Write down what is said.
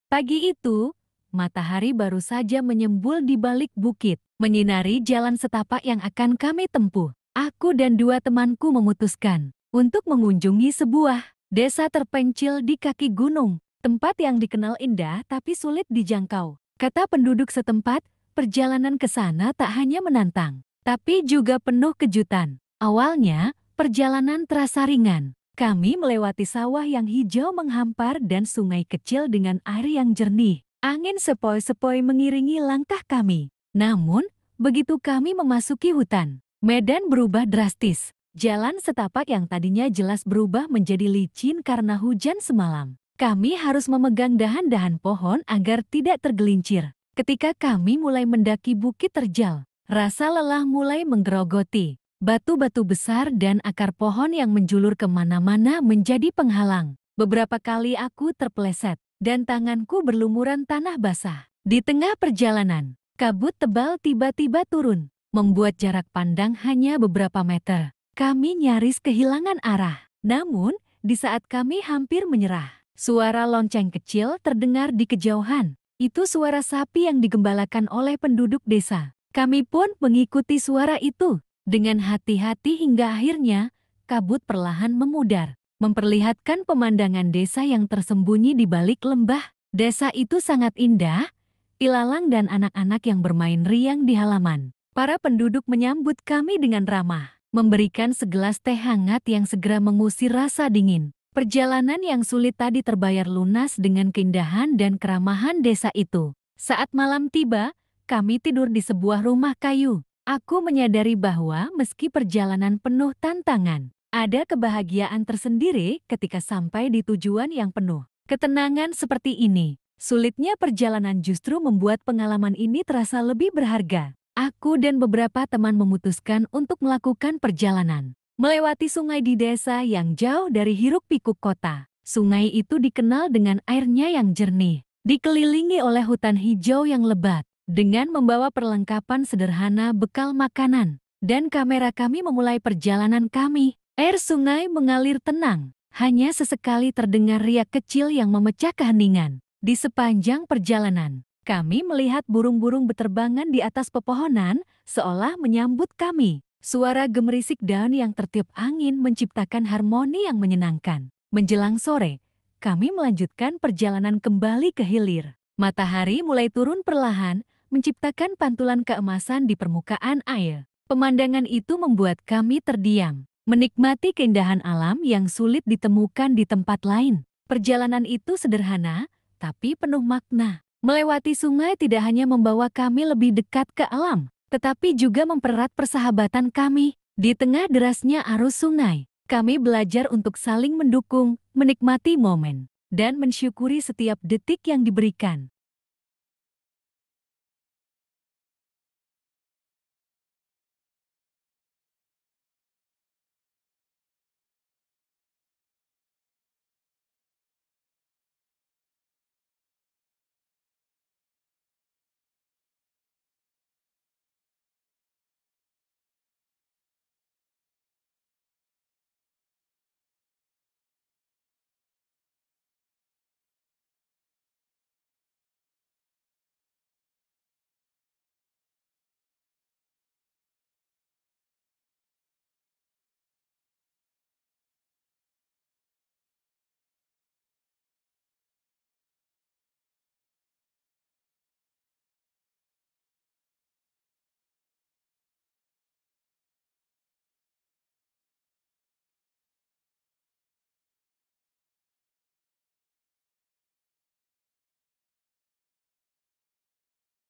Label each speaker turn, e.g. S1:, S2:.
S1: Pagi itu, matahari baru saja menyembul di balik bukit, menyinari jalan setapak yang akan kami tempuh. Aku dan dua temanku memutuskan untuk mengunjungi sebuah desa terpencil di kaki gunung, tempat yang dikenal indah tapi sulit dijangkau. Kata penduduk setempat, perjalanan ke sana tak hanya menantang, tapi juga penuh kejutan. Awalnya, perjalanan terasa ringan. Kami melewati sawah yang hijau menghampar dan sungai kecil dengan air yang jernih. Angin sepoi-sepoi mengiringi langkah kami. Namun, begitu kami memasuki hutan, medan berubah drastis. Jalan setapak yang tadinya jelas berubah menjadi licin karena hujan semalam. Kami harus memegang dahan-dahan pohon agar tidak tergelincir. Ketika kami mulai mendaki bukit terjal, rasa lelah mulai menggerogoti. Batu-batu besar dan akar pohon yang menjulur kemana-mana menjadi penghalang. Beberapa kali aku terpeleset, dan tanganku berlumuran tanah basah. Di tengah perjalanan, kabut tebal tiba-tiba turun, membuat jarak pandang hanya beberapa meter. Kami nyaris kehilangan arah. Namun, di saat kami hampir menyerah, suara lonceng kecil terdengar di kejauhan. Itu suara sapi yang digembalakan oleh penduduk desa. Kami pun mengikuti suara itu dengan hati-hati hingga akhirnya kabut perlahan memudar, memperlihatkan pemandangan desa yang tersembunyi di balik lembah. Desa itu sangat indah, ilalang dan anak-anak yang bermain riang di halaman. Para penduduk menyambut kami dengan ramah, memberikan segelas teh hangat yang segera mengusir rasa dingin. Perjalanan yang sulit tadi terbayar lunas dengan keindahan dan keramahan desa itu. Saat malam tiba, kami tidur di sebuah rumah kayu. Aku menyadari bahwa meski perjalanan penuh tantangan, ada kebahagiaan tersendiri ketika sampai di tujuan yang penuh ketenangan seperti ini. Sulitnya perjalanan justru membuat pengalaman ini terasa lebih berharga. Aku dan beberapa teman memutuskan untuk melakukan perjalanan melewati sungai di desa yang jauh dari hiruk-pikuk kota. Sungai itu dikenal dengan airnya yang jernih, dikelilingi oleh hutan hijau yang lebat. Dengan membawa perlengkapan sederhana bekal makanan dan kamera kami memulai perjalanan kami. Air sungai mengalir tenang, hanya sesekali terdengar riak kecil yang memecah keheningan. Di sepanjang perjalanan, kami melihat burung-burung beterbangan di atas pepohonan seolah menyambut kami. Suara gemerisik daun yang tertiup angin menciptakan harmoni yang menyenangkan. Menjelang sore, kami melanjutkan perjalanan kembali ke hilir. Matahari mulai turun perlahan, menciptakan pantulan keemasan di permukaan air. Pemandangan itu membuat kami terdiam, menikmati keindahan alam yang sulit ditemukan di tempat lain. Perjalanan itu sederhana, tapi penuh makna. Melewati sungai tidak hanya membawa kami lebih dekat ke alam, tetapi juga mempererat persahabatan kami. Di tengah derasnya arus sungai, kami belajar untuk saling mendukung, menikmati momen, dan mensyukuri setiap detik yang diberikan.